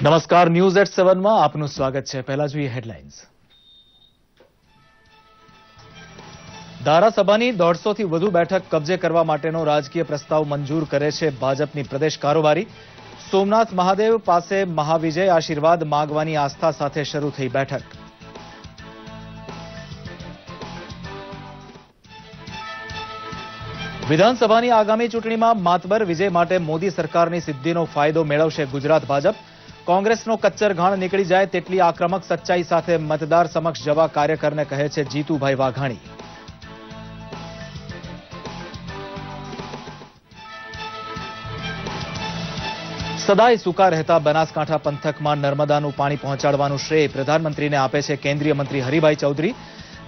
નમસ્કાર, news at 7 માં આપનું સ્વાગત છે। પહેલા જોઈએ હેડલાઇન્સ। ધારાસભાની 150 થી વધુ બેઠક કબજે કરવા માટેનો રાજકીય પ્રસ્તાવ મંજૂર કરે છે ભાજપની પ્રદેશ કારોબારી। સોમનાથ મહાદેવ પાસે મહાવિજય આશીર્વાદ માંગવાની આસ્થા સાથે શરૂ થઈ બેઠક। વિધાનસભાની આગામી ચૂંટણીમાં માતબર વિજય માટે મોદી સરકારની સિદ્ધિનો ફાયદો મેળવશે ગુજરાત ભાજપ। કોંગ્રેસનો કચ્ચર ઘાણ નીકળી જાય તેટલી આક્રમક સચ્ચાઈ સાથે મતદાર સમક્ષ જવા કાર્યકરને કહે છે જીતુભાઈ વાઘાણી। સદાય સૂકા રહેતા બનાસકાંઠા પંથકમાં નર્મદાનું પાણી પહોંચાડવાનું શ્રેય પ્રધાનમંત્રીને આપે છે કેન્દ્રીય મંત્રી હરિભાઈ ચૌધરી।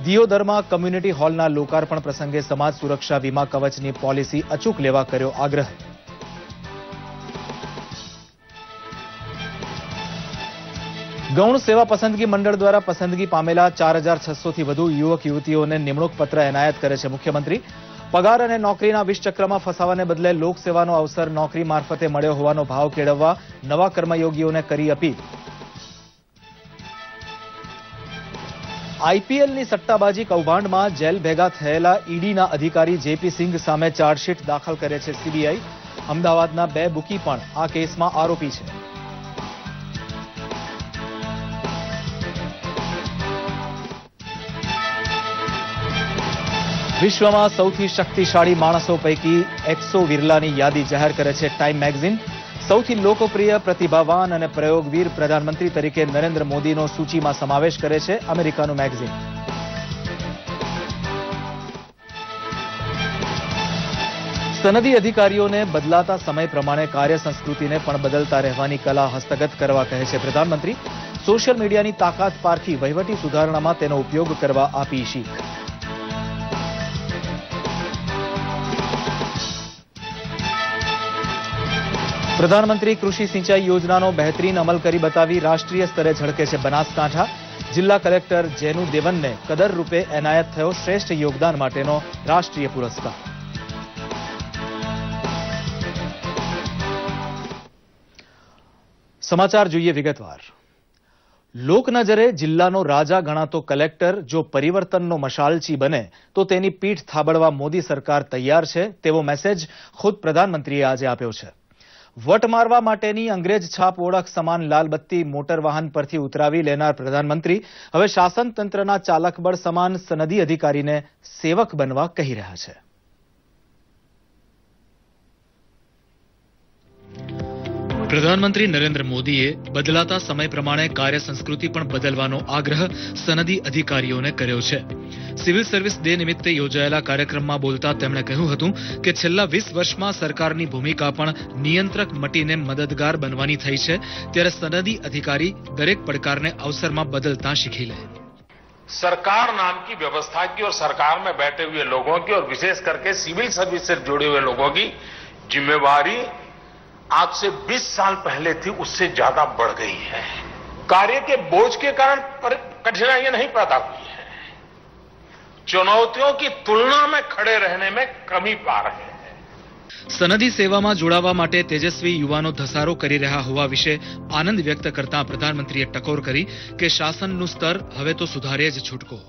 દિયોદરમાં કમ્યુનિટી હોલના લોકાર્પણ પ્રસંગે સમાજ સુરક્ષા વીમા કવચની પોલિસી અચૂક લેવા કર્યો આગ્રહ। ગૌણ સેવા પસંદગી મંડળ દ્વારા પસંદગી પામેલા 4600 થી વધુ યુવક યુવતીઓને નિમણૂક પત્ર એનાયત કરે છે મુખ્યમંત્રી। પગાર અને નોકરીના વિષચક્રમાં ફસાવાને બદલે લોકસેવાનો અવસર નોકરી મારફતે મળ્યો હોવાનો ભાવ કેળવવા નવા કર્મયોગીઓને કરી અપીલ। આઈપીએલની સટ્ટાબાજી કૌભાંડમાં જેલ ભેગા થયેલા ઈડીના અધિકારી જેપી સિંઘ સામે ચાર્જશીટ દાખલ કરે છે સીબીઆઈ। અમદાવાદના 2 બુકી પણ આ કેસમાં આરોપી છે। વિશ્વમાં સૌથી શક્તિશાળી માણસો પૈકી 100 વિરલાની યાદી જાહેર કરે છે ટાઈમ મેગઝીન। સૌથી લોકપ્રિય, પ્રતિભાવાન અને પ્રયોગવીર પ્રધાનમંત્રી તરીકે નરેન્દ્ર મોદીનો સૂચિમાં સમાવેશ કરે છે અમેરિકાનું મેગઝીન। સનદી અધિકારીઓને બદલાતા સમય પ્રમાણે કાર્ય સંસ્કૃતિને પણ બદલતા રહેવાની કલા હસ્તગત કરવા કહે છે પ્રધાનમંત્રી। સોશિયલ મીડિયાની તાકાત પારખી વહીવટી સુધારણામાં તેનો ઉપયોગ કરવા આપી શીખ। પ્રધાનમંત્રી કૃષિ સિંચાઈ યોજનાનો બહેતરીન અમલ કરી બતાવી રાષ્ટ્રીય સ્તરે ઝળકે છે બનાસકાંઠા। જિલ્લા કલેક્ટર જેનુ દેવનને કદર રૂપે એનાયત થયો શ્રેષ્ઠ યોગદાન માટેનો રાષ્ટ્રીય પુરસ્કાર। સમાચાર જોઈએ વિગતવાર। લોકનજરે જિલ્લાનો રાજા ગણાતો કલેક્ટર જો પરિવર્તનનો મશાલચી બને તો તેની પીઠ થાબડવા મોદી સરકાર તૈયાર છે તેવો મેસેજ ખુદ પ્રધાનમંત્રીએ આજે આપ્યો છે। વટ મારવા માટેની અંગ્રેજ છાપ ઓળખ સમાન લાલબત્તી મોટર વાહન પરથી ઉતરાવી લેનાર પ્રધાનમંત્રી હવે શાસન તંત્રના ચાલકબળ સમાન સનદી અધિકારીને સેવક બનવા કહી રહ્યા છે। પ્રધાનમંત્રી નરેન્દ્ર મોદીએ બદલાતા સમય પ્રમાણે કાર્ય સંસ્કૃતિ પણ બદલવાનો આગ્રહ સનદી અધિકારીઓને કર્યો છે। સિવિલ સર્વિસ ડે નિમિત્તે યોજાયેલા કાર્યક્રમમાં બોલતા તેમણે કહ્યું હતું કે છેલ્લા 20 વર્ષમાં સરકારની ભૂમિકા પણ નિયંત્રક મટીને મદદગાર બનવાની થઈ છે ત્યારે સનદી અધિકારી દરેક પડકારને અવસરમાં બદલતા શીખી લે। सरकार नाम की व्यवस्था की और सरकार में बैठे हुए लोगों की और विशेष करके सिविल सर्विस से जुड़े हुए लोगों की जिम्मेवारी आज से 20 साल पहले थी उससे ज्यादा बढ़ गई है। कार्य के बोझ के कारण कठिनाइयां नहीं पैदा हुई है, चुनौतियों की तुलना में खड़े रहने में कमी पा रहे हैं। સનદી સેવામાં જોડાવા માટે તેજસ્વી યુવાનો ધસારો કરી રહ્યા હોવા વિશે આનંદ વ્યક્ત કરતા પ્રધાનમંત્રીએ ટકોર કરી કે શાસનનું સ્તર હવે તો સુધારે જ છૂટકો।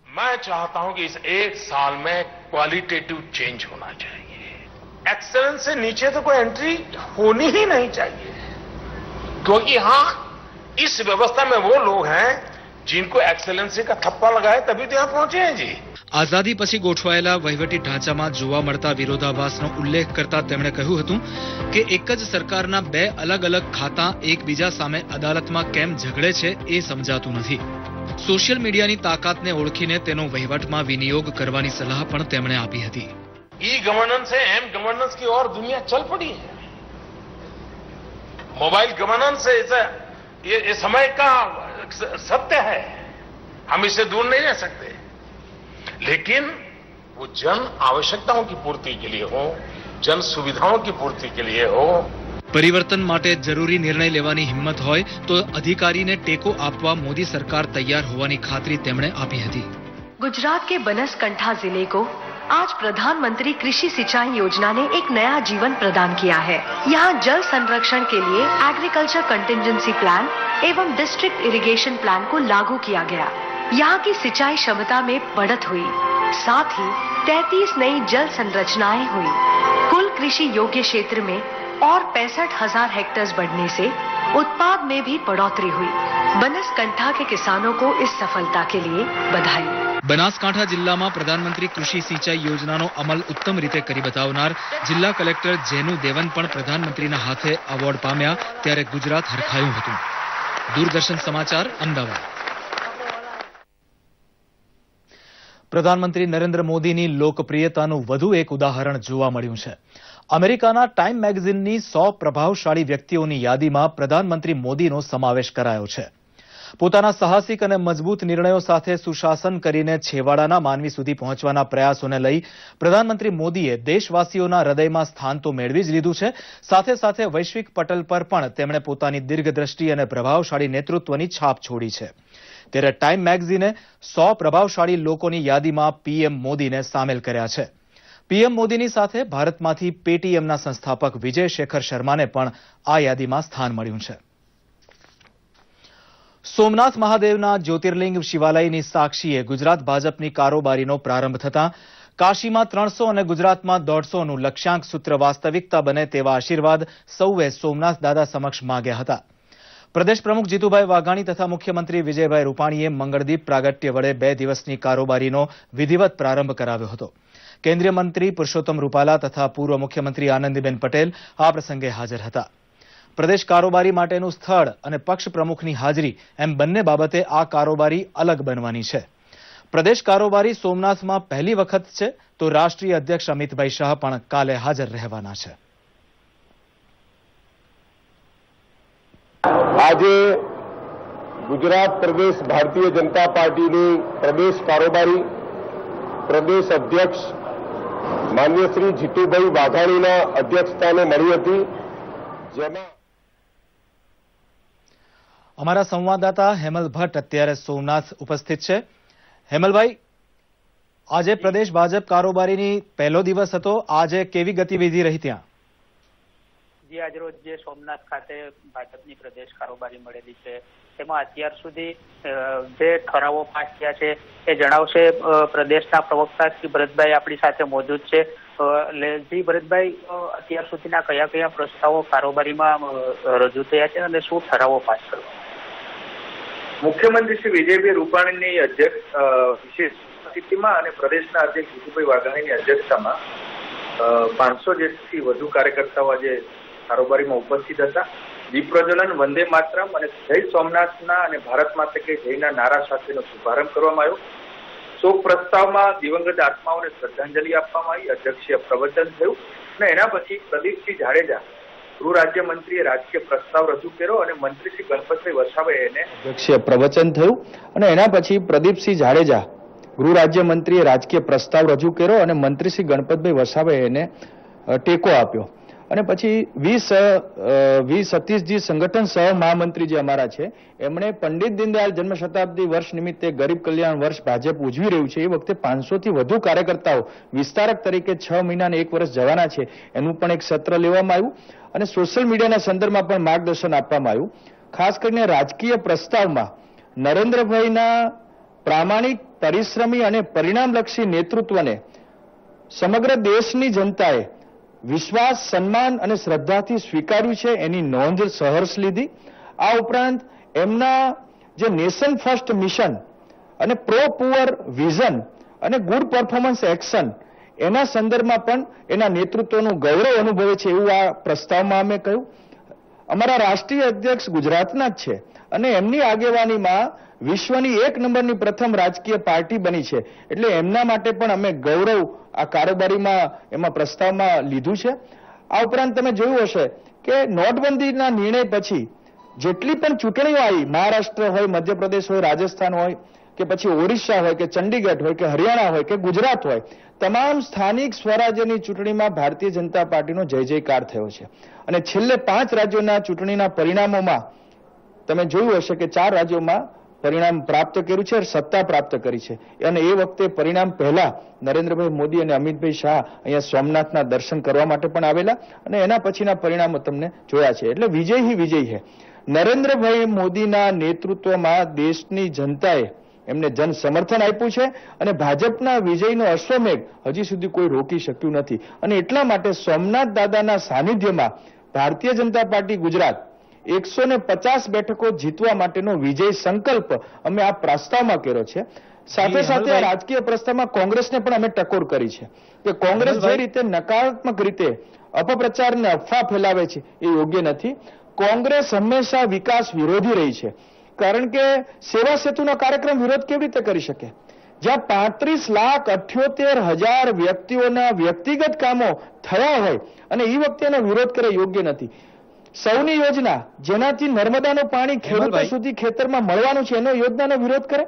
मैं चाहता हूं कि इस 1 साल में क्वालिटेटिव चेंज होना चाहिए। एक्सेलेंस से नीचे तो कोई एंट्री होनी ही नहीं चाहिए, क्योंकि हां इस व्यवस्था में वो लोग हैं जिनको एक्सेलेंसी का थप्पा लगाए तभी तो यहां पहुंचे हैं जी। આઝાદી પછી ગોઠવાયેલા વહીવટી ઢાંચામાં જોવા મળતા વિરોધાભાસનો ઉલ્લેખ કરતા તેમણે કહ્યું હતું કે એક જ સરકારના 2 અલગ અલગ ખાતા એકબીજા સામે અદાલતમાં કેમ ઝઘડે છે એ સમજાતું નથી। સોશિયલ મીડિયાની તાકાતને ઓળખીને તેનો વહીવટમાં વિનિયોગ કરવાની સલાહ પણ તેમણે આપી હતી। ई गवर्नेंस से एम गवर्नेंस की ओर दुनिया चल पड़ी है। मोबाइल गवर्नेंस से ये समय का सत्य है, हम इससे दूर नहीं रह सकते, लेकिन वो जन आवश्यकताओं की पूर्ति के लिए हो, जन सुविधाओं की पूर्ति के लिए हो। પરિવર્તન માટે જરૂરી નિર્ણય લેવાની હિંમત હોય તો અધિકારીને ટેકો આપવા મોદી સરકાર તૈયાર હોવાની ખાતરી તેમણે આપી હતી। गुजरात के बनासकांठा जिले को आज प्रधानमंत्री कृषि सिंचाई योजना ने एक नया जीवन प्रदान किया है। यहाँ जल संरक्षण के लिए एग्रीकल्चर कंटिजेंसी प्लान एवं डिस्ट्रिक्ट इरिगेशन प्लान को लागू किया गया। यहाँ की सिंचाई क्षमता में बढ़त हुई, साथ ही 33 नई जल संरचनाएं हुई। कुल कृषि योग्य क्षेत्र में और 65,000 हेक्टेयर बढ़ने से उत्पाद में भी बढ़ोतरी हुई। बनासकांठा के किसानों को इस सफलता के लिए बधाई। બનાસકાંઠા જિલ્લામાં પ્રધાનમંત્રી કૃષિ સિંચાઈ યોજનાનો અમલ ઉત્તમ રીતે કરી બતાવનાર જિલ્લા કલેક્ટર જેનુ દેવન પણ પ્રધાનમંત્રીના હાથે એવોર્ડ પામ્યા ત્યારે ગુજરાત હરખાયું હતું. દૂરદર્શન સમાચાર, અમદાવાદ. પ્રધાનમંત્રી નરેન્દ્ર મોદીની લોકપ્રિયતાનું વધુ એક ઉદાહરણ જોવા મળ્યું છે. અમેરિકાના ટાઈમ મેગેઝિનની 100 પ્રભાવશાળી વ્યક્તિઓની યાદીમાં પ્રધાનમંત્રી મોદીનો સમાવેશ કરાયો છે. પોતાના સાહસિક અને મજબૂત નિર્ણયો સાથે સુશાસન કરીને છેવાડાના માનવી સુધી પહોંચવાના પ્રયાસોને લઈ પ્રધાનમંત્રી મોદીએ દેશવાસીઓના હૃદયમાં સ્થાન તો મેળવી જ લીધું છે, સાથે સાથે વૈશ્વિક પટલ પર પણ તેમણે પોતાની દીર્ઘદ્રષ્ટિ અને પ્રભાવશાળી નેતૃત્વની છાપ છોડી છે. ત્યારે ટાઈમ મેગેઝિને 100 પ્રભાવશાળી લોકોની યાદીમાં પીએમ મોદીને સામેલ કર્યા છે. પીએમ મોદીની સાથે ભારતમાંથી પેટીએમના સંસ્થાપક વિજય શેખર શર્માને પણ આ યાદીમાં સ્થાન મળ્યું છે. સોમનાથ મહાદેવના જ્યોતિર્લિંગ શિવાલયની સાક્ષીએ ગુજરાત ભાજપની કારોબારીનો પ્રારંભ થતા કાશીમાં 300 અને ગુજરાતમાં 150નું લક્ષ્યાંક સૂત્ર વાસ્તવિકતા બને તેવા આશીર્વાદ સૌએ સોમનાથ દાદા સમક્ષ માંગ્યા હતા. પ્રદેશ પ્રમુખ જીતુભાઈ વાઘાણી તથા મુખ્યમંત્રી વિજયભાઈ રૂપાણીએ મંગળદીપ પ્રાગટ્ય વડે 2 દિવસની કારોબારીનો વિધિવત પ્રારંભ કરાવ્યો હતો. કેન્દ્રીય મંત્રી પુરુષોત્તમ રૂપાલા તથા પૂર્વ મુખ્યમંત્રી આનંદીબેન પટેલ આ પ્રસંગે હાજર હતા. પ્રદેશ કારોબારી માટેનું સ્થળ અને પક્ષ પ્રમુખની હાજરી એમ બંને બાબતે આ કારોબારી અલગ બનવાની છે. પ્રદેશ કારોબારી સોમનાથમાં પહેલી વખત છે તો રાષ્ટ્રીય અધ્યક્ષ અમિતભાઈ શાહ પણ કાલે હાજર રહેવાના છે. આજે ગુજરાત પ્રદેશ ભારતીય જનતા પાર્ટીની પ્રદેશ કારોબારી પ્રદેશ અધ્યક્ષ માનનીય શ્રી જીતુભાઈ વાઘાણીના અધ્યક્ષસ્થાને મળી હતી, જેમાં અમારા સંવાદદાતા હેમલ ભટ્ટ અત્યારે સોમનાથ ઉપસ્થિત છે. હેમલભાઈ, આજે પ્રદેશ ભાજપ કારોબારીની પહેલો દિવસ હતો, આજે કેવી ગતિવિધિ રહી ત્યાં? જે આજરોજ જે સોમનાથ ખાતે ભાજપની પ્રદેશ કારોબારી મળેલી છે તેમાં અત્યાર સુધી જે ઠરાવો પાસ થયા છે એ જણાવશે પ્રદેશના પ્રવક્તા શ્રી ભરતભાઈ આપણી સાથે મોજૂદ છે. જી ભરતભાઈ, અત્યાર સુધીના કયા કયા પ્રસ્તાવો કારોબારીમાં રજૂ થયા છે અને શું ઠરાવો પાસ કરવા? મુખ્યમંત્રી શ્રી વિજયભાઈ રૂપાણીની અધ્યક્ષ વિશેષ સ્થિતિમાં અને પ્રદેશના અધ્યક્ષ જીતુભાઈ વાઘાણીની અધ્યક્ષતામાં 500 જેટલી વધુ કાર્યકર્તાઓ આજે કારોબારીમાં ઉપસ્થિત હતા. દીપ પ્રજ્વલન, વંદે માતરમ અને જય સોમનાથના અને ભારત માતા કે જયના નારા સાથેનો શુભારંભ કરવામાં આવ્યો. શોક પ્રસ્તાવમાં દિવંગત આત્માઓને શ્રદ્ધાંજલિ આપવામાં આવી, અધ્યક્ષીય પ્રવચન થયું અને એના પછી પ્રદીપસિંહ જાડેજા ગૃહ રાજ્યમંત્રીએ રાજકીય પ્રસ્તાવ રજૂ કર્યો અને મંત્રી શ્રી ગણપતભાઈ વસાવાએ એને અધ્યક્ષીય પ્રવચન થયું અને એના પછી પ્રદીપસિંહ જાડેજા ગૃહ રાજ્યમંત્રીએ રાજકીય પ્રસ્તાવ રજૂ કર્યો અને મંત્રી શ્રી ગણપતભાઈ વસાવાએ એને ટેકો આપ્યો. અને પછી વી સતીશજી સંગઠન સહ મહામંત્રી જે અમારા છે એમણે પંડિત દીનદયાળ જન્મ શતાબ્દી વર્ષ નિમિત્તે ગરીબ કલ્યાણ વર્ષ ભાજપ ઉજવી રહ્યું છે એ વખતે 500 થી વધુ કાર્યકર્તાઓ વિસ્તારક તરીકે 6 મહિના અને 1 વર્ષ જવાના છે એનું પણ એક સત્ર લેવામાં આવ્યું અને સોશિયલ મીડિયાના સંદર્ભમાં પણ માર્ગદર્શન આપવામાં આવ્યું. ખાસ કરીને રાજકીય પ્રસ્તાવમાં નરેન્દ્રભાઈના પ્રામાણિક, પરિશ્રમી અને પરિણામલક્ષી નેતૃત્વને સમગ્ર દેશની જનતાએ વિશ્વાસ, સન્માન અને શ્રદ્ધાથી સ્વીકાર્યું છે એની નોંધ સહર્ષ લીધી. આ ઉપરાંત એમના જે નેશન ફર્સ્ટ મિશન અને પ્રો પુઅર વિઝન અને ગુડ પરફોર્મન્સ એક્શન એના સંદર્ભમાં પણ એના નેતૃત્વનું ગૌરવ અનુભવે છે એવું આ પ્રસ્તાવમાં અમે કહ્યું. અમારા રાષ્ટ્રીય અધ્યક્ષ ગુજરાતના જ છે અને એમની આગેવાનીમાં વિશ્વની 1 નંબરની પ્રથમ રાજકીય પાર્ટી બની છે એટલે એમના માટે પણ અમે ગૌરવ આ કારોબારીમાં એમાં પ્રસ્તાવમાં લીધું છે. આ ઉપરાંત તમે જોયું હશે કે નોટબંધીના નિર્ણય પછી જેટલી પણ ચૂંટણીઓ આવી, મહારાષ્ટ્ર હોય, મધ્યપ્રદેશ હોય, રાજસ્થાન હોય કે પછી ઓરિસ્સા હોય કે ચંડીગઢ હોય કે હરિયાણા હોય કે ગુજરાત હોય, તમામ સ્થાનિક સ્વરાજ્યની ચૂંટણીમાં ભારતીય જનતા પાર્ટીનો જય જયકાર થયો છે. અને છેલ્લે 5 રાજ્યોના ચૂંટણીના પરિણામોમાં તમે જોયું હશે કે 4 રાજ્યોમાં પરિણામ પ્રાપ્ત કર્યું છે, સત્તા પ્રાપ્ત કરી છે. અને એ વખતે પરિણામ પહેલા નરેન્દ્રભાઈ મોદી અને અમિતભાઈ શાહ અહીંયા સોમનાથના દર્શન કરવા માટે પણ આવેલા અને એના પછીના પરિણામો તમને જોયા છે. એટલે વિજય હી વિજય છે. નરેન્દ્રભાઈ મોદીના નેતૃત્વમાં દેશની જનતાએ એમને જન સમર્થન આપ્યું છે અને ભાજપના વિજયનો અશ્વમેઘ હજી સુધી કોઈ રોકી શક્યું નથી. અને એટલા માટે સોમનાથ દાદાના સાનિધ્યમાં ભારતીય જનતા પાર્ટી ગુજરાત 150 બેઠકો જીતવા માટેનો વિજય સંકલ્પ અમે આ પ્રસ્તાવમાં કર્યો છે. સાથે સાથે આ રાજકીય પ્રસ્તાવમાં કોંગ્રેસને પણ અમે ટકોર કરી છે કે કોંગ્રેસ જે રીતે નકારાત્મક રીતે અપપ્રચાર અને અફવા ફેલાવે છે એ યોગ્ય નથી. કોંગ્રેસ હંમેશા વિકાસ વિરોધી રહી છે. કારણ કે સેવા સેતુનો કાર્યક્રમ વિરોધ કેવી રીતે કરી શકે, જ્યાં 35,78,000 વ્યક્તિઓના વ્યક્તિગત કામો થયા હોય અને એ વખતે એનો વિરોધ કરે યોગ્ય નથી. સૌની યોજના જેનાથી નર્મદાનું પાણી ખેડૂતો સુધી ખેતરમાં મળવાનું છે એનો યોજનાનો વિરોધ કરે.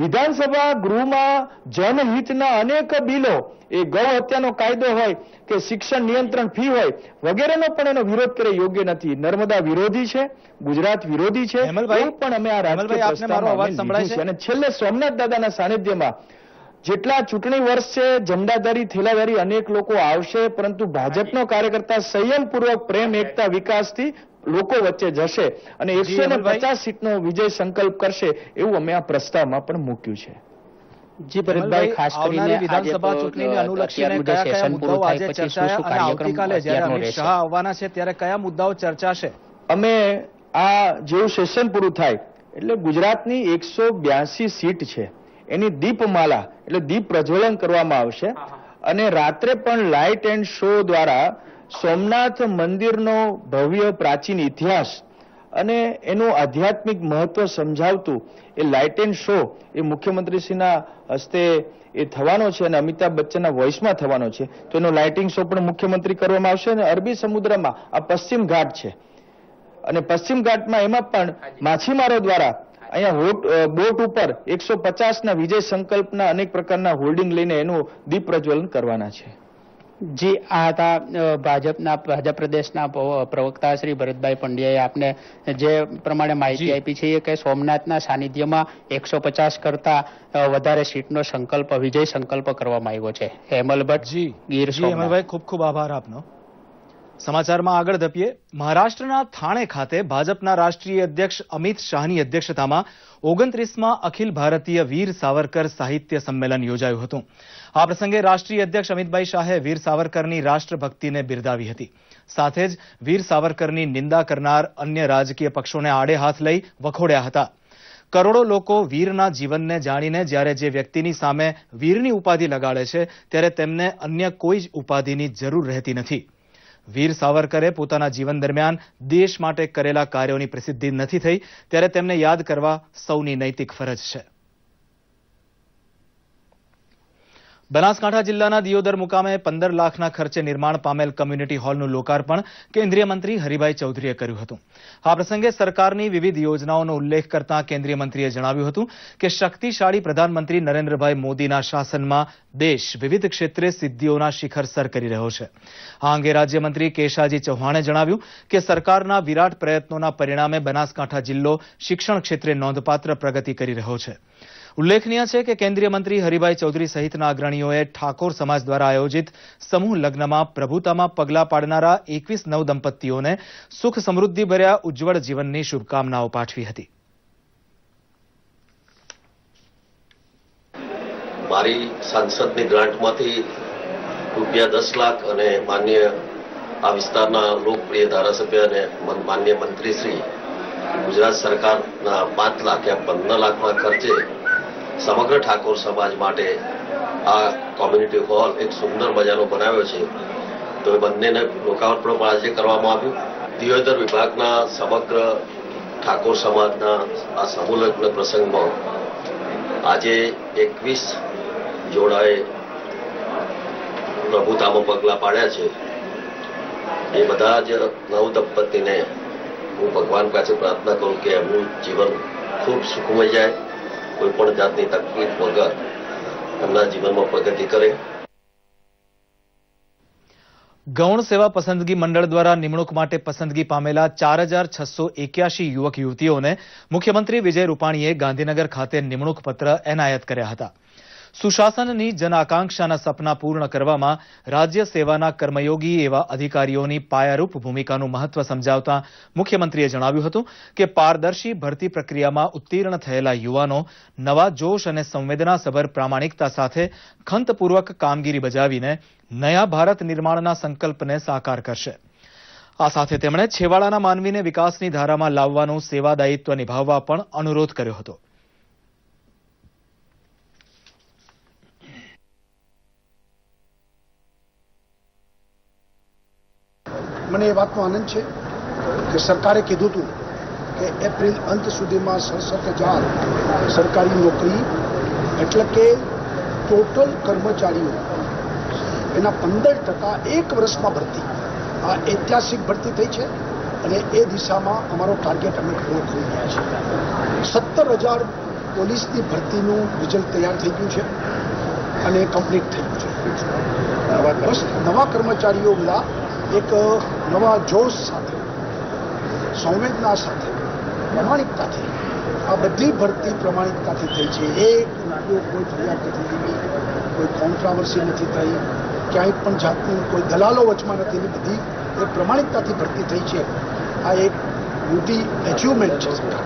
વિધાનસભા ગૃહમાં જનહિતના અનેક બિલો, એ ગૌ હત્યાનો કાયદો હોય કે શિક્ષણ નિયંત્રણ ફી હોય વગેરેનો પણ એનો વિરોધ કરે યોગ્ય નથી. નર્મદા વિરોધી છે, ગુજરાત વિરોધી છે, એવું પણ અમે આ રાજકીય પ્રસ્તાવમાં લીધું છે. અને છેલ્લે સોમનાથ દાદાના સાનિધ્યમાં જેટલા ચૂંટણી વર્ષ છે ઝંડાધારી થેલાધારી અનેક લોકો આવશે, પરંતુ ભાજપનો કાર્યકર્તા સંયમપૂર્વક પ્રેમ એકતા વિકાસથી લોકો વચ્ચે જશે અને 150 સીટનો વિજય સંકલ્પ કરશે એવું અમે આ પ્રસ્તાવમાં પણ મૂક્યું છે. જી ભરતભાઈ, ખાસ કરીને વિધાનસભા ચૂંટણીને અનુલક્ષીને કયા કયા મુદ્દાઓ આજે ચર્ચાયા અને આવતીકાલે જ્યારે અમિત શાહ આવવાના છે ત્યારે કયા મુદ્દાઓ ચર્ચાશે? અમે આ જેવું સેશન પૂરું થાય એટલે ગુજરાતની 182 સીટ છે એની દીપમાલા એટલે દીપ પ્રજ્વલન કરવામાં આવશે અને રાત્રે પણ લાઇટ એન્ડ શો દ્વારા સોમનાથ મંદિરનો ભવ્ય પ્રાચીન ઇતિહાસ અને એનું આધ્યાત્મિક મહત્વ સમજાવતું એ લાઇટ એન્ડ શો એ મુખ્યમંત્રીશ્રીના હસ્તે એ થવાનો છે અને અમિતાભ બચ્ચનના વોઇસમાં થવાનો છે. તો એનો લાઇટિંગ શો પણ મુખ્યમંત્રી કરવામાં આવશે. અને અરબી સમુદ્રમાં આ પશ્ચિમ ઘાટ છે અને પશ્ચિમ ઘાટમાં એમાં પણ માછીમારો દ્વારા અહીંયા બોટ ઉપર 150ના વિજય સંકલ્પના અનેક પ્રકારના હોર્ડિંગ લઈને એનું દીપ પ્રજ્વલન કરવાના છે. જી, આ હતા ભાજપ પ્રદેશના પ્રવક્તા શ્રી ભરતભાઈ પંડ્યાએ આપને જે પ્રમાણે માહિતી આપી છે કે સોમનાથના સાનિધ્યમાં 150 કરતા વધારે સીટનો સંકલ્પ વિજય સંકલ્પ કરવામાં આવ્યો છે. હેમલ ભટ્ટ, ગીર સોમનાથ. હેમલભાઈ, ખૂબ ખૂબ આભાર આપનો. સમાચારમાં આગળ ધપીએ. મહારાષ્ટ્રના થાણે ખાતે ભાજપના રાષ્ટ્રીય અધ્યક્ષ અમિત શાહની અધ્યક્ષતામાં 29માં અખિલ ભારતીય વીર સાવરકર સાહિત્ય સંમેલન યોજાયું હતું. આ પ્રસંગે રાષ્ટ્રીય અધ્યક્ષ અમિતભાઈ શાહે વીર સાવરકરની રાષ્ટ્રભક્તિને બિરદાવી હતી. સાથે જ વીર સાવરકરની નિંદા કરનાર અન્ય રાજકીય પક્ષોને આડે હાથ લઈ વખોડ્યા હતા. કરોડો લોકો વીરના જીવનને જાણીને જ્યારે જે વ્યક્તિની સામે વીરની ઉપાધિ લગાડે છે ત્યારે તેમને અન્ય કોઈ જ ઉપાધિની જરૂર રહેતી નથી. વીર સાવરકરે પોતાના જીવન દરમિયાન દેશ માટે કરેલા કાર્યોની પ્રસિદ્ધિ નથી થઈ ત્યારે તેમને યાદ કરવા સૌની નૈતિક ફરજ છે. બનાસકાંઠા જિલ્લાના દિયોદર મુકામે 15 લાખના ખર્ચે નિર્માણ પામેલ કમ્યુનિટી હોલનું લોકાર્પણ કેન્દ્રીય મંત્રી હરિભાઈ ચૌધરીએ કર્યું હતું. આ પ્રસંગે સરકારની વિવિધ યોજનાઓનો ઉલ્લેખ કરતા કેન્દ્રીય મંત્રીએ જણાવ્યું હતું કે શક્તિશાળી પ્રધાનમંત્રી નરેન્દ્રભાઈ મોદીના શાસનમાં દેશ વિવિધ ક્ષેત્રે સિદ્ધિઓના શિખર સર કરી રહ્યો છે. આ અંગે રાજ્યમંત્રી કેશાજી ચૌહાણે જણાવ્યું કે સરકારના વિરાટ પ્રયત્નોના પરિણામે બનાસકાંઠા જિલ્લો શિક્ષણ ક્ષેત્રે નોંધપાત્ર પ્રગતિ કરી રહ્યો છે. ઉલ્લેખનીય છે કે કેન્દ્રીય મંત્રી હરિભાઈ ચૌધરી સહિતના અગ્રણીઓએ ઠાકોર સમાજ દ્વારા આયોજિત સમૂહ લગ્નમાં પ્રભુતામાં પગલાં પાડનારા 21 નવદંપતીઓને સુખ સમૃદ્ધિ ભર્યા ઉજ્જવળ જીવનની શુભકામનાઓ પાઠવી હતી. મારી સાંસદની ગ્રાન્ટમાંથી ₹10 લાખ અને માન્ય આ વિસ્તારના લોકપ્રિય ધારાસભ્ય અને માન્ય મંત્રીશ્રી ગુજરાત સરકારના 5 લાખ યા 15 લાખના ખર્ચે સમગ્ર ઠાકોર સમાજ માટે આ કોમ્યુનિટી હોલ એક સુંદર મજાનો બનાવ્યો છે. તો એ બંનેને લોકાર્પણ પણ આજે કરવામાં આવ્યું. દિયોદર વિભાગના સમગ્ર ઠાકોર સમાજના આ સમૂહ લગ્ન પ્રસંગમાં આજે 21 જોડાએ પ્રભુતામાં પગલાં પાડ્યા છે. એ બધા જ નવદંપતીને હું ભગવાન પાસે પ્રાર્થના કરું કે એમનું જીવન ખૂબ સુખમય જાય, કોઈ પણ જાતની તકલીફ વગર એમના જીવનમાં પ્રગતિ કરે. ગૌણ સેવા પસંદગી મંડળ દ્વારા નિમણૂક માટે પસંદગી પામેલા 4681 યુવક યુવતીઓને મુખ્યમંત્રી વિજય રૂપાણીએ ગાંધીનગર ખાતે નિમણૂક પત્ર એનાયત કર્યા હતા. સુશાસનની જન આકાંક્ષાના સપના પૂર્ણ કરવામાં રાજ્ય સેવાના કર્મયોગી એવા અધિકારીઓની પાયારૂપ ભૂમિકાનું મહત્વ સમજાવતા મુખ્યમંત્રીએ જણાવ્યું હતું કે પારદર્શી ભરતી પ્રક્રિયામાં ઉત્તીર્ણ થયેલા યુવાનો નવા જોશ અને સંવેદનાસભર પ્રામાણિકતા સાથે ખંતપૂર્વક કામગીરી બજાવીને નયા ભારત નિર્માણના સંકલ્પને સાકાર કરશે. આ સાથે તેમણે છેવાડાના માનવીને વિકાસની ધારામાં લાવવાનું સેવાદાયિત્વ નિભાવવા પણ અનુરોધ કર્યો હતો. મને એ વાતનો આનંદ છે કે સરકારે કીધું હતું કે એપ્રિલ અંત સુધીમાં 67,000 સરકારી નોકરી એટલે કે ટોટલ કર્મચારીઓ એના 15% એક વર્ષમાં ભરતી. આ ઐતિહાસિક ભરતી થઈ છે અને એ દિશામાં અમારો ટાર્ગેટ અમે પૂરો કરી રહ્યા છીએ. 17,000 પોલીસની ભરતીનું રિઝલ્ટ તૈયાર થઈ ગયું છે અને કમ્પ્લીટ થઈ ગયું છે. બસ નવા કર્મચારીઓ બધા એક નવા જોશ સાથે, સંવેદના સાથે, પ્રમાણિકતાથી આ બધી ભરતી પ્રમાણિકતાથી થઈ છે. એક કોઈ ફરિયાદ નથી થઈ, કોઈ કોન્ટ્રાવર્સી નથી થઈ, ક્યાંય પણ જાતની કોઈ દલાલો વચમાં નથી. બધી એ પ્રમાણિકતાથી ભરતી થઈ છે. આ એક મોટી એચિવમેન્ટ છે સરકાર.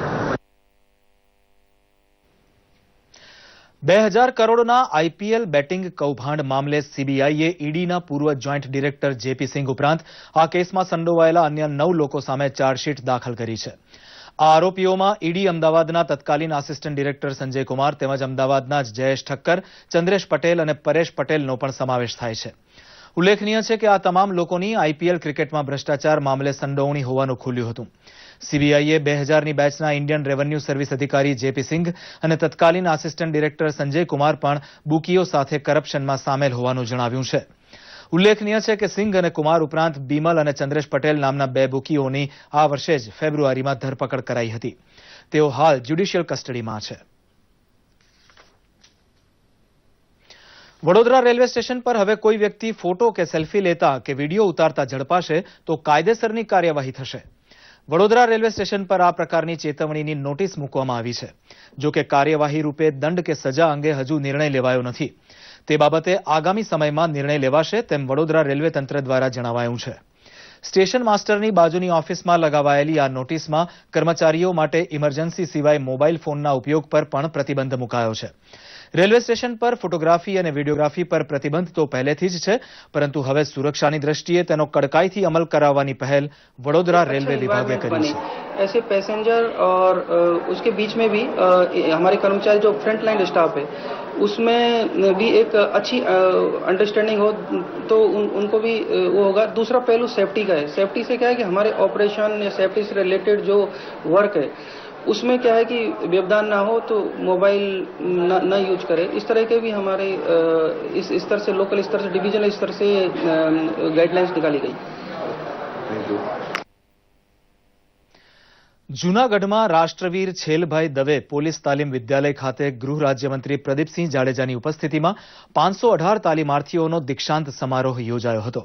2000 કરોડના આઈપીએલ બેટિંગ કૌભાંડ મામલે સીબીઆઈએ ઈડીના પૂર્વ જોઈન્ટ ડિરેક્ટર જેપી સિંઘ ઉપરાંત આ કેસમાં સંડોવાયેલા અન્ય 9 લોકો સામે ચાર્જશીટ દાખલ કરી છે. આ આરોપીઓમાં ઈડી અમદાવાદના તત્કાલીન આસિસ્ટન્ટ ડિરેક્ટર સંજય કુમાર તેમજ અમદાવાદના જ જયેશ ઠક્કર, ચંદ્રેશ પટેલ અને પરેશ પટેલનો પણ સમાવેશ થાય છે. ઉલ્લેખનીય છે કે આ તમામ લોકોની આઈપીએલ ક્રિકેટમાં ભ્રષ્ટાચાર મામલે સંડોવણી હોવાનું ખુલ્યું હતું. સીબીઆઈએ 2000ની બેચના ઇન્ડિયન રેવન્યુ સર્વિસ અધિકારી જેપી સિંઘ અને તત્કાલીન આસિસ્ટન્ટ ડિરેક્ટર સંજય કુમાર પણ બુકીઓ સાથે કરપ્શનમાં સામેલ હોવાનું જણાવ્યું છે. ઉલ્લેખનીય છે કે સિંઘ અને કુમાર ઉપરાંત બીમલ અને ચંદ્રેશ પટેલ નામના 2 બુકીઓની આ વર્ષે જ ફેબ્રુઆરીમાં ધરપકડ કરાઈ હતી. તેઓ હાલ જ્યુડિશિયલ કસ્ટડીમાં છે. વડોદરા રેલવે સ્ટેશન પર હવે કોઈ વ્યક્તિ ફોટો કે સેલ્ફી લેતા કે વિડીયો ઉતારતા ઝડપાશે તો કાયદેસરની કાર્યવાહી થશે. વડોદરા રેલવે સ્ટેશન પર આ પ્રકારની ચેતવણીની નોટિસ મૂકવામાં આવી છે. જો કે કાર્યવાહી રૂપે દંડ કે સજા અંગે હજુ નિર્ણય લેવાયો નથી. તે બાબતે આગામી સમયમાં નિર્ણય લેવાશે તેમ વડોદરા રેલવે તંત્ર દ્વારા જણાવાયું છે. સ્ટેશન માસ્ટરની બાજુની ઓફિસમાં લગાવાયેલી આ નોટિસમાં કર્મચારીઓ માટે ઇમરજન્સી સિવાય મોબાઈલ ફોનના ઉપયોગ પર પણ પ્રતિબંધ મુકાયો છે. રેલવે સ્ટેશન પર ફોટોગ્રાફી અને વિડીયોગ્રાફી પર પ્રતિબંધ તો પહેલેથી જ છે, પરંતુ હવે સુરક્ષાની દ્રષ્ટિએ તેનો કડકાઈથી અમલ કરાવવાની પહેલ વડોદરા રેલવે વિભાગે કરી છે. ऐसे पैसेंजर और उसके बीच में भी हमारे कर्मचारी जो फ्रंट लाइन स्टाफ है उसमें भी एक अच्छी अंडरस्टैंडिंग हो तो उनको भी वो होगा. दूसरा पहलू सेफ्टी का है. सेफ्टी से क्या है कि हमारे ऑपरेशन या सेफ्टी से रिलेटेड जो वर्क है उसमें क्या है कि व्यवधान ना हो तो मोबाइल न यूज करें. इस तरह के भी हमारे इस स्तर से, लोकल स्तर से, डिविजनल स्तर से गाइडलाइंस निकाली गई. જૂનાગઢમાં રાષ્ટ્રવીર છેલભાઈ દવે પોલીસ તાલીમ વિદ્યાલય ખાતે ગૃહ રાજ્યમંત્રી પ્રદીપસિંહ જાડેજાની ઉપસ્થિતિમાં 518 તાલીમાર્થીઓનો દીક્ષાંત સમારોહ યોજાયો હતો.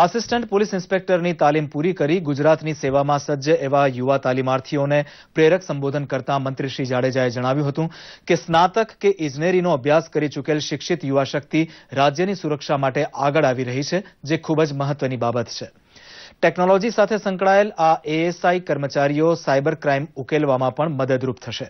આસિસ્ટન્ટ પોલીસ ઇન્સ્પેક્ટરની તાલીમ પૂરી કરી ગુજરાતની સેવામાં સજ્જ એવા યુવા તાલીમાર્થીઓને પ્રેરક સંબોધન કરતા મંત્રી શ્રી જાડેજાએ જણાવ્યું હતું કે સ્નાતક કે ઇજનેરીનો અભ્યાસ કરી ચૂકેલ શિક્ષિત યુવા શક્તિ રાજ્યની સુરક્ષા માટે આગળ આવી રહી છે, જે ખૂબ જ મહત્વની બાબત છે. ટેકનોલોજી સાથે સંકળાયેલ આ એએસઆઈ કર્મચારીઓ સાયબર ક્રાઇમ ઉકેલવામાં પણ મદદરૂપ થશે.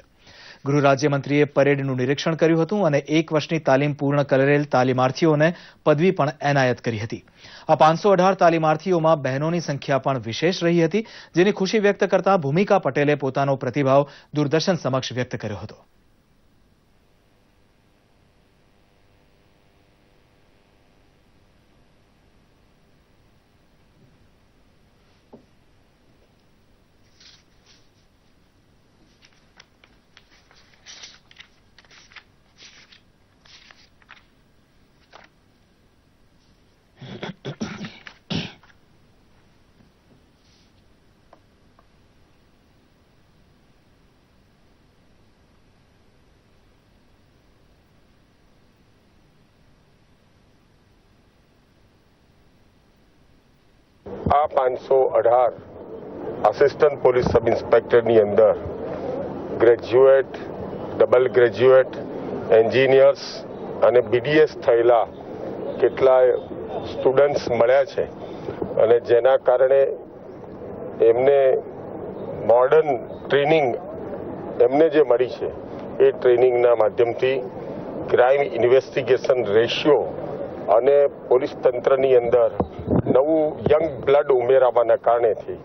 ગૃહ રાજ્યમંત્રીએ પરેડનું નિરીક્ષણ કર્યું હતું અને 1 વર્ષની તાલીમ પૂર્ણ કરેલ તાલીમાર્થીઓને પદવી પણ એનાયત કરી હતી. આ 518 તાલીમાર્થીઓમાં બહેનોની સંખ્યા પણ વિશેષ રહી હતી, જેની ખુશી વ્યક્ત કરતા ભૂમિકા પટેલે પોતાનો પ્રતિભાવ દૂરદર્શન સમક્ષ વ્યક્ત કર્યો હતો. આ 518 આસિસ્ટન્ટ પોલીસ સબ ઇન્સ્પેક્ટરની અંદર ગ્રેજ્યુએટ, ડબલ ગ્રેજ્યુએટ, એન્જિનિયર્સ અને બીડીએસ થયેલા કેટલાય સ્ટુડન્ટ્સ મળ્યા છે અને જેના કારણે એમને મોડર્ન ટ્રેનિંગ એમને જે મળી છે એ ટ્રેનિંગના માધ્યમથી ક્રાઇમ ઇન્વેસ્ટિગેશન રેશિયો અને પોલીસ તંત્રની અંદર નવું યંગ બ્લડ ઉમેરાવાના કારણેથી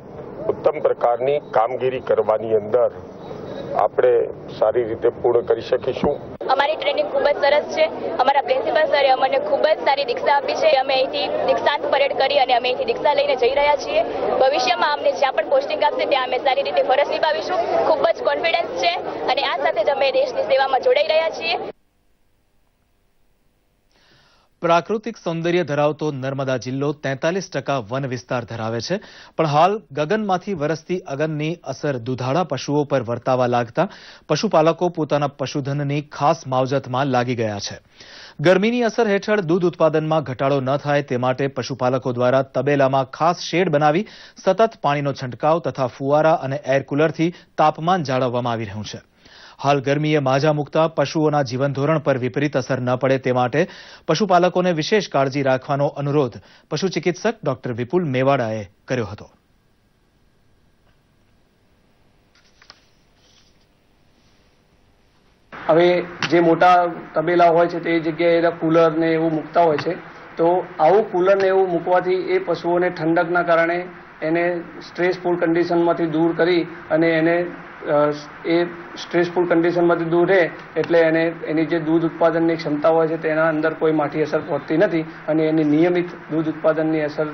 ઉત્તમ પ્રકારની કામગીરી કરવાની અંદર આપણે સારી રીતે પૂર્ણ કરી શકીશું. અમારી ટ્રેનિંગ ખૂબ જ સરસ છે. અમારા પ્રિન્સિપલ સરે અમને ખૂબ જ સારી દીક્ષા આપી છે. અમે અહીંથી દીક્ષાંત પરેડ કરી અને અમે અહીંથી દીક્ષા લઈને જઈ રહ્યા છીએ. ભવિષ્યમાં અમને જ્યાં પણ પોસ્ટિંગ આપશે ત્યાં અમે સારી રીતે ફરજ નિભાવીશું. ખૂબ જ કોન્ફિડન્સ છે અને આ સાથે જ અમે દેશની સેવામાં જોડાઈ રહ્યા છીએ. પ્રાકૃતિક સૌંદર્ય ધરાવતો નર્મદા જિલ્લો 43% વન વિસ્તાર ધરાવે છે, પણ હાલ ગગનમાંથી વરસતી અગનની અસર દુધાળા પશુઓ પર વર્તાવા લાગતા પશુપાલકો પોતાના પશુધનની ખાસ માવજતમાં લાગી ગયા છે. ગરમીની અસર હેઠળ દૂધ ઉત્પાદનમાં ઘટાડો ન થાય તે માટે પશુપાલકો દ્વારા તબેલામાં ખાસ શેડ બનાવી સતત પાણીનો છંટકાવ તથા ફુવારા અને એર કુલરથી તાપમાન જાળવવામાં આવી રહ્યું છે. હાલ ગરમીએ માજા મૂકતા પશુઓના જીવન ધોરણ પર વિપરીત અસર ન પડે તે માટે પશુપાલકોને વિશેષ કાળજી રાખવાનો અનુરોધ પશુ ચિકિત્સક ડોક્ટર વિપુલ મેવાડાએ કર્યો હતો. હવે જે મોટા તબેલા હોય છે તે જગ્યાએ કુલર ને એવું મૂકતા હોય છે, તો આવું કુલર ને એવું મૂકવાથી એ પશુઓને ઠંડકના કારણે એને સ્ટ્રેસફુલ કન્ડિશનમાંથી દૂર કરી અને એને એ સ્ટ્રેસફુલ કન્ડિશનમાંથી દૂર રહે એટલે એને એની જે દૂધ ઉત્પાદનની ક્ષમતા હોય છે તેના અંદર કોઈ માઠી અસર પહોંચતી નથી અને એની નિયમિત દૂધ ઉત્પાદનની અસર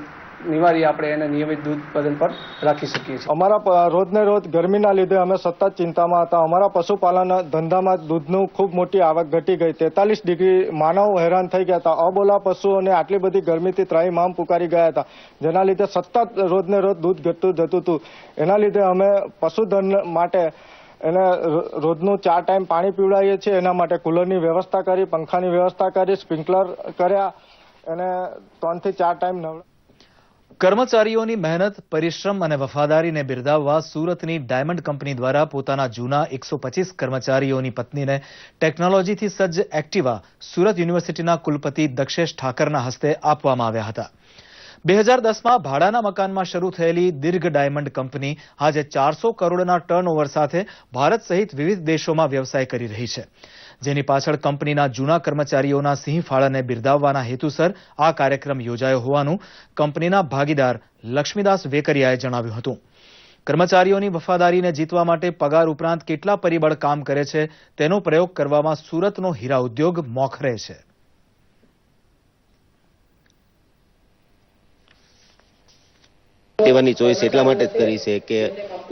નિવારી આપણે એને નિયમિત દૂધ ઉત્પાદન પર રાખી શકીએ છીએ. અમારા રોજને રોજ ગરમીના લીધે અમે સતત ચિંતામાં હતા. અમારા પશુપાલન ધંધામાં દૂધનું ખૂબ મોટી આવક ઘટી ગઈ. 43 ડિગ્રી માનવ હેરાન થઈ ગયા હતા. અબોલા પશુઓને આટલી બધી ગરમીથી ત્રાહિમામ પુકારી ગયા હતા, જેના લીધે સતત રોજને રોજ દૂધ ઘટતું જતું હતું. એના લીધે અમે પશુધન માટે એને રોજનું 4 ટાઈમ પાણી પીવડાવીએ છીએ. એના માટે કુલરની વ્યવસ્થા કરી, પંખાની વ્યવસ્થા કરી, સ્પ્રિંકલર કર્યા અને 3 થી 4 ટાઈમ નવડા. કર્મચારીઓની મહેનત, પરિશ્રમ અને વફાદારીને બિરદાવવા સુરતની ડાયમંડ કંપની દ્વારા પોતાના જૂના 125 કર્મચારીઓની પત્નીને ટેકનોલોજીથી સજ્જ એક્ટિવા સુરત યુનિવર્સિટીના કુલપતિ દક્ષેશ ઠાકરના હસ્તે આપવામાં આવ્યા હતા. 2010માં ભાડાના મકાનમાં શરૂ થયેલી દીર્ઘ ડાયમંડ કંપની આજે 400 કરોડના ટર્નઓવર સાથે ભારત સહિત વિવિધ દેશોમાં વ્યવસાય કરી રહી છે, જેની પાછળ કંપનીના જૂના કર્મચારીઓના સિંહ ફાળાને બિરદાવવાના હેતુસર આ કાર્યક્રમ યોજાયો હોવાનું કંપનીના ભાગીદાર લક્ષ્મીદાસ વેકરિયાએ જણાવ્યું હતું. કર્મચારીઓની વફાદારીને જીતવા માટે પગાર ઉપરાંત કેટલા પરિબળ કામ કરે છે તેનો પ્રયોગ કરવામાં સુરતનો હીરા ઉદ્યોગ મોખરે છે. તેવાની ચોઈસ એટલા માટે જ કરી છે કે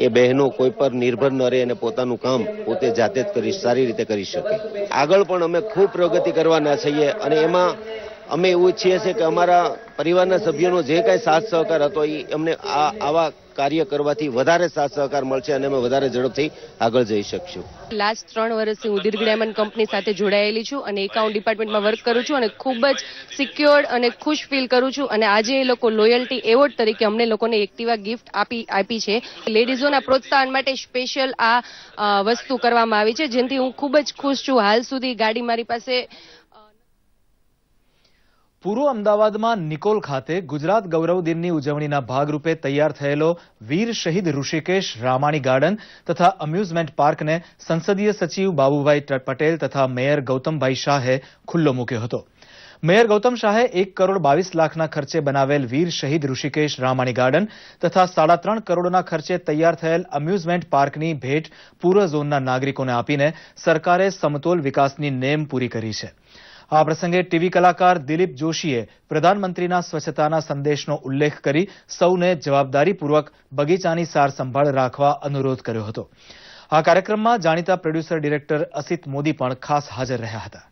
એ બહેનો કોઈ પર નિર્ભર ન રહે અને પોતાનું કામ પોતે જાતે જ સારી રીતે કરી શકે. આગળ પણ અમે ખૂબ પ્રગતિ કરવાના છીએ અને એમાં અમે એવું ઈચ્છીએ છીએ કે અમારા પરિવારના સભ્યોનો જે કાંઈ સાથ સહકાર હતો એ અમને આવા કાર્ય કરવાથી વધારે સાથ સહકાર મળશે અને અમે વધારે ઝડપથી આગળ જઈ શકશું. લાસ્ટ 3 વર્ષથી હું દીર્ઘ ડાયમંડ કંપની સાથે જોડાયેલી છું અને એકાઉન્ટ ડિપાર્ટમેન્ટમાં વર્ક કરું છું અને ખૂબ જ સિક્યોર્ડ અને ખુશ ફીલ કરું છું. અને આજે એ લોકો લોયલ્ટી એવોર્ડ તરીકે અમને લોકોને એક્ટિવા ગિફ્ટ આપી છે. લેડીઝોના પ્રોત્સાહન માટે સ્પેશિયલ આ વસ્તુ કરવામાં આવી છે, જેનાથી હું ખૂબ જ ખુશ છું. હાલ સુધી ગાડી મારી પાસે. પૂર્વ અમદાવાદમાં નિકોલ ખાતે ગુજરાત ગૌરવ દિનની ઉજવણીના ભાગરૂપે તૈયાર થયેલો વીર શહીદ ઋષિકેશ રામાણી ગાર્ડન તથા અમ્યુઝમેન્ટ પાર્કને સંસદીય સચિવ બાબુભાઈ પટેલ તથા મેયર ગૌતમભાઈ શાહે ખુલ્લો મૂક્યો હતો. મેયર ગૌતમ શાહે 1 કરોડ 22 લાખના ખર્ચે બનાવેલ વીર શહીદ ઋષિકેશ રામાણી ગાર્ડન તથા 3.5 કરોડના ખર્ચે તૈયાર થયેલ અમ્યુઝમેન્ટ પાર્કની ભેટ પૂર્વ ઝોનના નાગરિકોને આપીને સરકારે સમતોલ વિકાસની નેમ પૂરી કરી છે. આ પ્રસંગે ટીવી કલાકાર દિલીપ જોશીએ પ્રધાનમંત્રીના સ્વચ્છતાના સંદેશનો ઉલ્લેખ કરી સૌને જવાબદારીપૂર્વક બગીચાની સાર સંભાળ રાખવા અનુરોધ કર્યો હતો. આ કાર્યક્રમમાં જાણીતા પ્રોડ્યુસર ડિરેક્ટર અસિત મોદી પણ ખાસ હાજર રહ્યા હતા.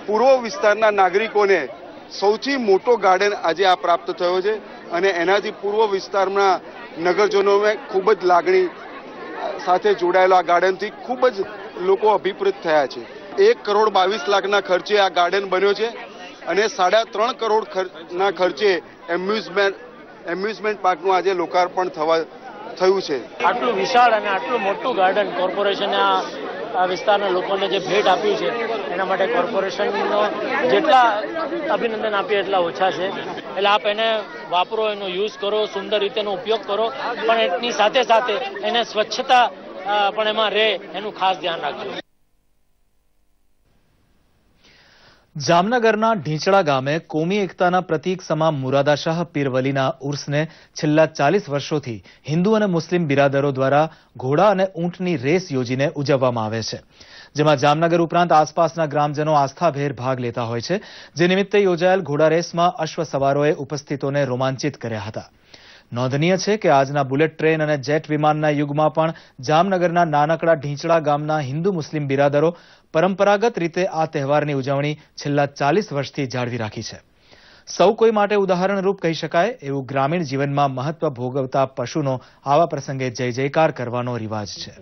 પૂર્વ વિસ્તારના નાગરિકોને સૌથી મોટો ગાર્ડન આજે આ પ્રાપ્ત થયો છે અને એનાથી પૂર્વ વિસ્તારના નગરજનોમાં ખૂબ જ લાગણી સાથે જોડાયેલા આ ગાર્ડનથી ખૂબ જ લોકો અભિપ્રેત થયા છે. 1 કરોડ 22 લાખના ખર્ચે આ ગાર્ડન બન્યો છે અને 3.5 કરોડના ખર્ચે એમ્યુઝમેન્ટ પાર્કનું આજે લોકાર્પણ થયું છે. આટલું વિશાળ અને આટલું મોટું ગાર્ડન કોર્પોરેશને આ વિસ્તારના લોકોને જે ભેટ આપ્યું છે એના માટે કોર્પોરેશનનો જેટલા અભિનંદન આપીએ એટલા ઓછા છે. એટલે આપ એને વાપરો, એનો યુઝ કરો, સુંદર રીતેનો ઉપયોગ કરો, પણ એની સાથે સાથે એને સ્વચ્છતા પણ એમાં રહે એનું ખાસ ધ્યાન રાખજો. જામનગરના ઢીંચડા ગામે કોમી એકતાના પ્રતીક સમા મુરાદાશાહ પીર વલીના ઉર્સને છેલ્લા 40 વર્ષોથી હિન્દુ અને મુસ્લિમ બિરાદરો દ્વારા ઘોડા અને ઊંટની રેસ યોજીને ઉજવવામાં આવે છે, જેમાં જામનગર ઉપરાંત આસપાસના ગ્રામજનો આસ્થાભેર ભાગ લેતા હોય છે. જે નિમિત્તે યોજાયેલ ઘોડા રેસમાં અશ્વ સવારોએ ઉપસ્થિતોને રોમાંચિત કર્યા હતા. નોંધનીય છે કે આજના બુલેટ ટ્રેન અને જેટ વિમાનના યુગમાં પણ જામનગરના નાનકડા ઢીંચડા ગામના હિન્દુ મુસ્લિમ બિરાદરો પરંપરાગત રીતે આ તહેવારની ઉજવણી છેલ્લા 40 વર્ષથી જાળવી રાખી છે. સૌ કોઈ માટે ઉદાહરણરૂપ કહી શકાય એવું ગ્રામીણ જીવનમાં મહત્વ ભોગવતા પશુનો આવા પ્રસંગે જય જયકાર કરવાનો રિવાજ છે.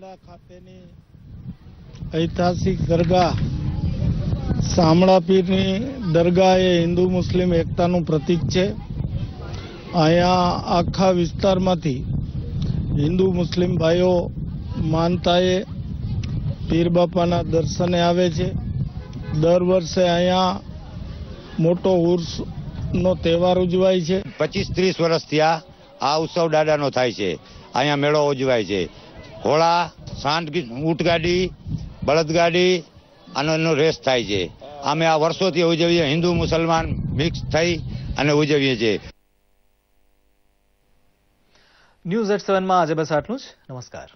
ઐતિહાસિક દરગાહ શામળા પીરની દરગાહ એ હિન્દુ મુસ્લિમ એકતાનું પ્રતીક છે. અહીંયા આખા વિસ્તારમાંથી હિન્દુ મુસ્લિમ ભાઈઓ માનતાએ પીર બાપાના દર્શને આવે છે. દર વર્ષે અહીંયા મોટો ઉર્સનો તહેવાર ઉજવાય છે. 25-30 વર્ષથી આ ઉત્સવ દાદાનો થાય છે. અહીંયા મેળો ઉજવાય છે. ઘોડા, ઊંટગાડી, બળદગાડી આનો રેસ થાય છે. અમે આ વર્ષોથી ઉજવીએ, હિન્દુ મુસલમાન મિક્સ થઈ અને ઉજવીએ છીએ. ન્યૂઝ 8/7 માં આજે બસ આટલું જ. નમસ્કાર.